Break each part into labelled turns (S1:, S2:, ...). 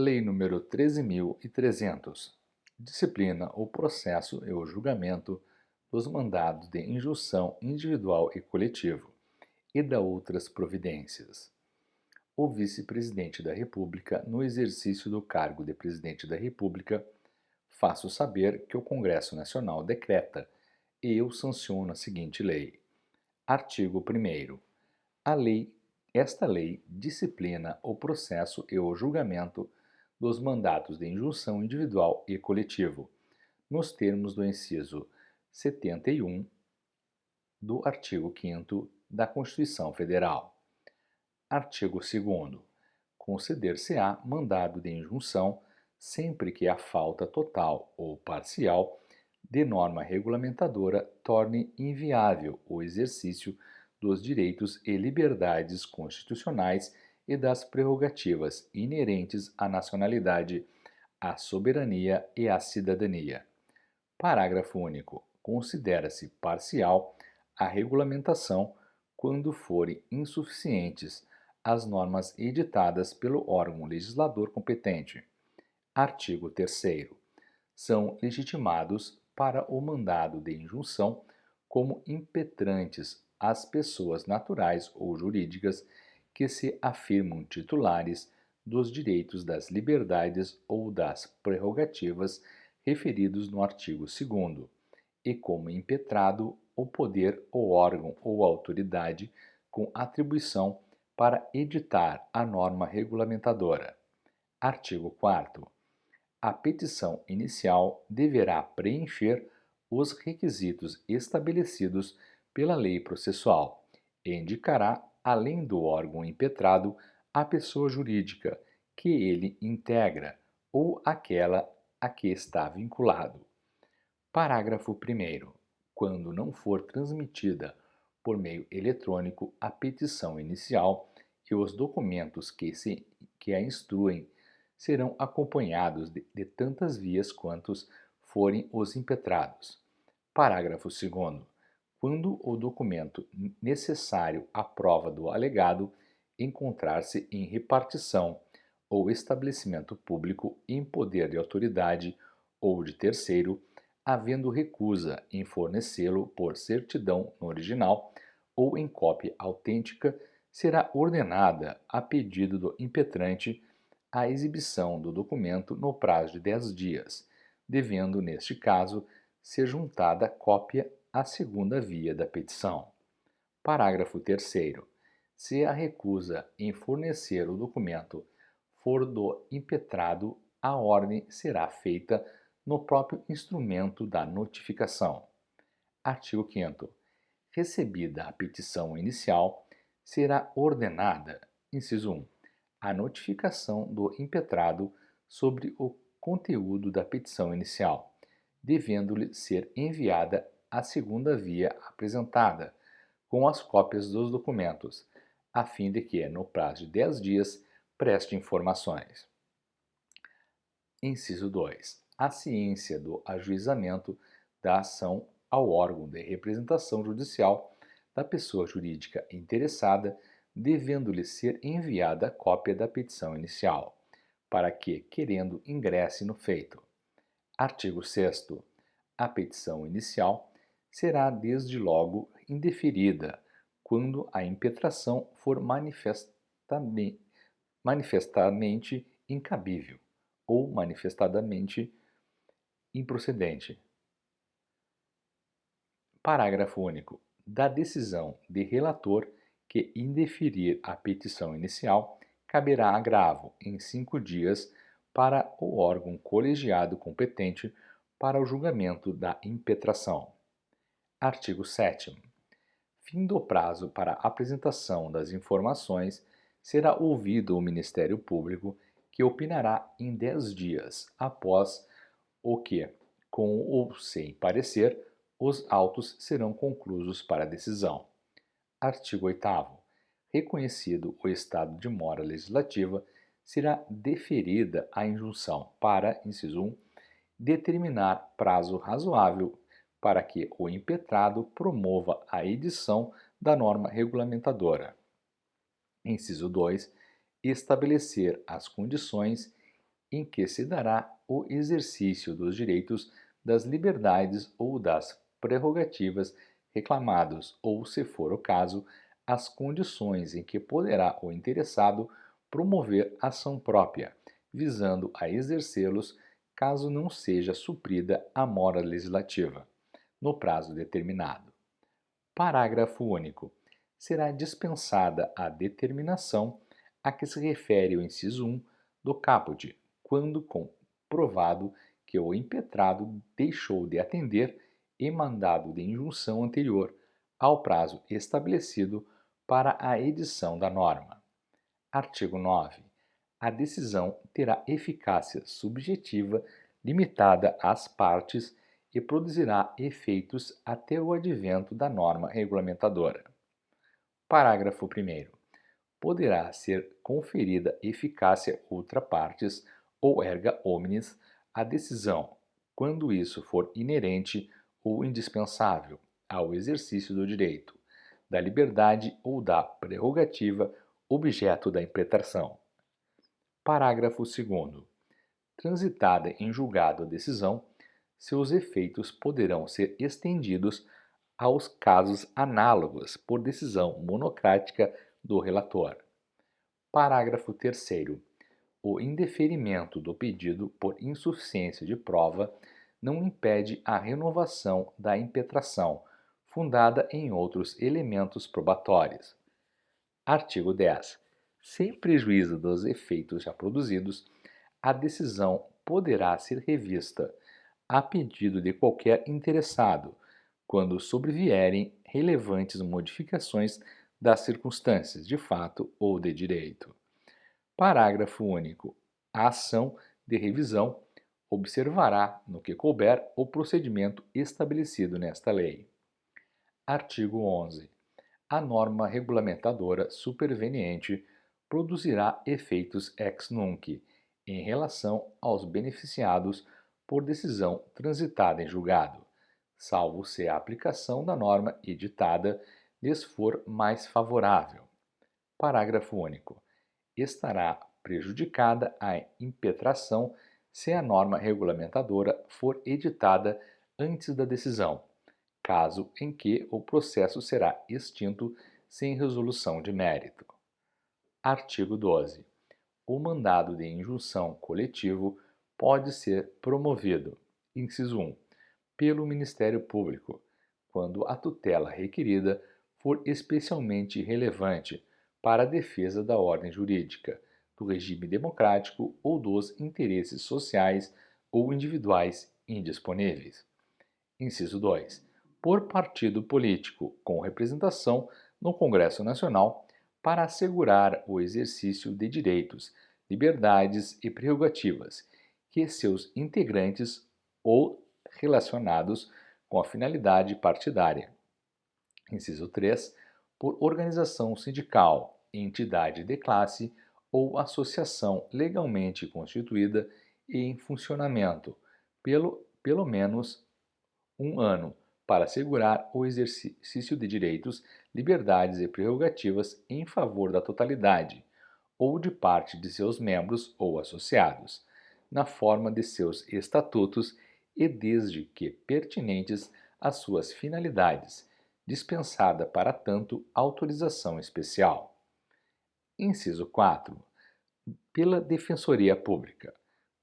S1: Lei nº 13.300 disciplina o processo e o julgamento dos mandados de injunção individual e coletivo e da outras providências. O vice-presidente da República, no exercício do cargo de presidente da República, faço saber que o Congresso Nacional decreta e eu sanciono a seguinte lei. Artigo 1º. Esta lei disciplina o processo e o julgamento dos mandatos de injunção individual e coletivo, nos termos do inciso 71 do artigo 5º da Constituição Federal. Artigo 2º. Conceder-se-á mandado de injunção sempre que a falta total ou parcial de norma regulamentadora torne inviável o exercício dos direitos e liberdades constitucionais e das prerrogativas inerentes à nacionalidade, à soberania e à cidadania. Parágrafo único. Considera-se parcial a regulamentação quando forem insuficientes as normas editadas pelo órgão legislador competente. Artigo 3º. São legitimados para o mandado de injunção como impetrantes as pessoas naturais ou jurídicas que se afirmam titulares dos direitos, das liberdades ou das prerrogativas referidos no artigo 2º, e como impetrado o poder ou órgão ou autoridade com atribuição para editar a norma regulamentadora. Artigo 4º. A petição inicial deverá preencher os requisitos estabelecidos pela lei processual e indicará, além do órgão impetrado, a pessoa jurídica que ele integra ou aquela a que está vinculado. Parágrafo 1º. Quando não for transmitida por meio eletrônico a petição inicial e os documentos que a instruem serão acompanhados de tantas vias quantos forem os impetrados. Parágrafo 2º. Quando o documento necessário à prova do alegado encontrar-se em repartição ou estabelecimento público em poder de autoridade ou de terceiro, havendo recusa em fornecê-lo por certidão no original ou em cópia autêntica, será ordenada, a pedido do impetrante, a exibição do documento no prazo de 10 dias, devendo, neste caso, ser juntada cópia à segunda via da petição. Parágrafo 3º. Se a recusa em fornecer o documento for do impetrado, a ordem será feita no próprio instrumento da notificação. Artigo 5º. Recebida a petição inicial, será ordenada, inciso 1, a notificação do impetrado sobre o conteúdo da petição inicial, devendo-lhe ser enviada a segunda via apresentada, com as cópias dos documentos, a fim de que, no prazo de 10 dias, preste informações. Inciso 2. A ciência do ajuizamento da ação ao órgão de representação judicial da pessoa jurídica interessada, devendo-lhe ser enviada cópia da petição inicial, para que, querendo, ingresse no feito. Artigo 6º. A petição inicial será desde logo indeferida quando a impetração for manifestamente incabível ou manifestadamente improcedente. Parágrafo único. Da decisão de relator que indeferir a petição inicial, caberá agravo em 5 dias para o órgão colegiado competente para o julgamento da impetração. Artigo 7º. Findo o prazo para apresentação das informações, será ouvido o Ministério Público, que opinará em 10 dias após o que, com ou sem parecer, os autos serão conclusos para decisão. Artigo 8º. Reconhecido o estado de mora legislativa, será deferida a injunção para, inciso 1, determinar prazo razoável para que o impetrado promova a edição da norma regulamentadora. Inciso 2. Estabelecer as condições em que se dará o exercício dos direitos, das liberdades ou das prerrogativas reclamados, ou, se for o caso, as condições em que poderá o interessado promover ação própria, visando a exercê-los caso não seja suprida a mora legislativa, no prazo determinado. Parágrafo único. Será dispensada a determinação a que se refere o inciso 1 do caput, quando comprovado que o impetrado deixou de atender e mandado de injunção anterior ao prazo estabelecido para a edição da norma. Artigo 9. A decisão terá eficácia subjetiva limitada às partes e produzirá efeitos até o advento da norma regulamentadora. Parágrafo 1º. Poderá ser conferida eficácia outra partes ou erga omnes à decisão, quando isso for inerente ou indispensável ao exercício do direito, da liberdade ou da prerrogativa objeto da impetração. Parágrafo 2º. Transitada em julgado a decisão, seus efeitos poderão ser estendidos aos casos análogos por decisão monocrática do relator. Parágrafo 3º. O indeferimento do pedido por insuficiência de prova não impede a renovação da impetração, fundada em outros elementos probatórios. Artigo 10. Sem prejuízo dos efeitos já produzidos, a decisão poderá ser revista, a pedido de qualquer interessado, quando sobrevierem relevantes modificações das circunstâncias de fato ou de direito. Parágrafo único. A ação de revisão observará, no que couber, o procedimento estabelecido nesta lei. Artigo 11. A norma regulamentadora superveniente produzirá efeitos ex nunc em relação aos beneficiados por decisão transitada em julgado, salvo se a aplicação da norma editada lhes for mais favorável. Parágrafo único. Estará prejudicada a impetração se a norma regulamentadora for editada antes da decisão, caso em que o processo será extinto sem resolução de mérito. Artigo 12. O mandado de injunção coletivo pode ser promovido, inciso 1, pelo Ministério Público, quando a tutela requerida for especialmente relevante para a defesa da ordem jurídica, do regime democrático ou dos interesses sociais ou individuais indisponíveis. Inciso 2. Por partido político com representação no Congresso Nacional para assegurar o exercício de direitos, liberdades e prerrogativas que seus integrantes ou relacionados com a finalidade partidária. Inciso 3. Por organização sindical, entidade de classe ou associação legalmente constituída e em funcionamento, pelo menos um ano, para assegurar o exercício de direitos, liberdades e prerrogativas em favor da totalidade ou de parte de seus membros ou associados, na forma de seus estatutos e desde que pertinentes às suas finalidades, dispensada para tanto autorização especial. Inciso 4. Pela Defensoria Pública,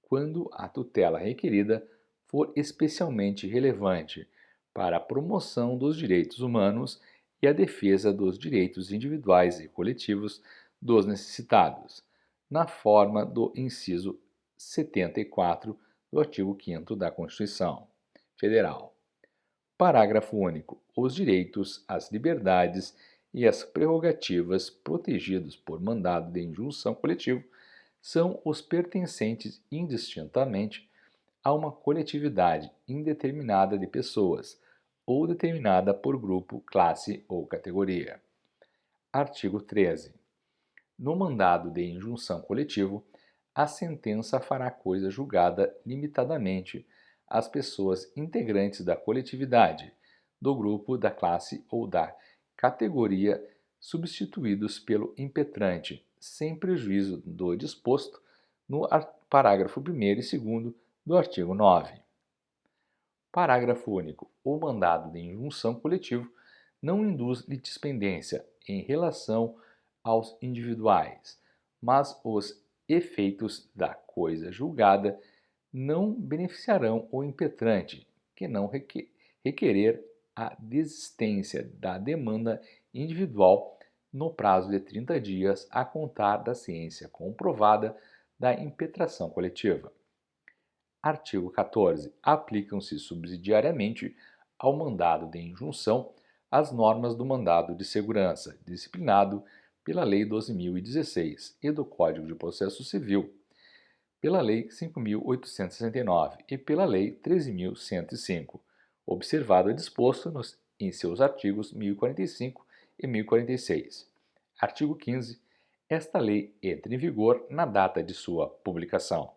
S1: quando a tutela requerida for especialmente relevante para a promoção dos direitos humanos e a defesa dos direitos individuais e coletivos dos necessitados, na forma do inciso 74 do artigo 5º da Constituição Federal. Parágrafo único. Os direitos, as liberdades e as prerrogativas protegidos por mandado de injunção coletivo são os pertencentes indistintamente a uma coletividade indeterminada de pessoas ou determinada por grupo, classe ou categoria. Artigo 13. No mandado de injunção coletivo, a sentença fará coisa julgada limitadamente às pessoas integrantes da coletividade, do grupo, da classe ou da categoria substituídos pelo impetrante, sem prejuízo do disposto no parágrafo 1º e 2º do artigo 9. Parágrafo único. O mandado de injunção coletivo não induz litispendência em relação aos individuais, mas os efeitos da coisa julgada não beneficiarão o impetrante, que não requerer a desistência da demanda individual no prazo de 30 dias a contar da ciência comprovada da impetração coletiva. Artigo 14. Aplicam-se subsidiariamente ao mandado de injunção as normas do mandado de segurança, disciplinado pela Lei 12.016 e do Código de Processo Civil, pela Lei 5.869 e pela Lei 13.105, observado o disposto em seus artigos 1045 e 1046. Artigo 15. Esta lei entra em vigor na data de sua publicação.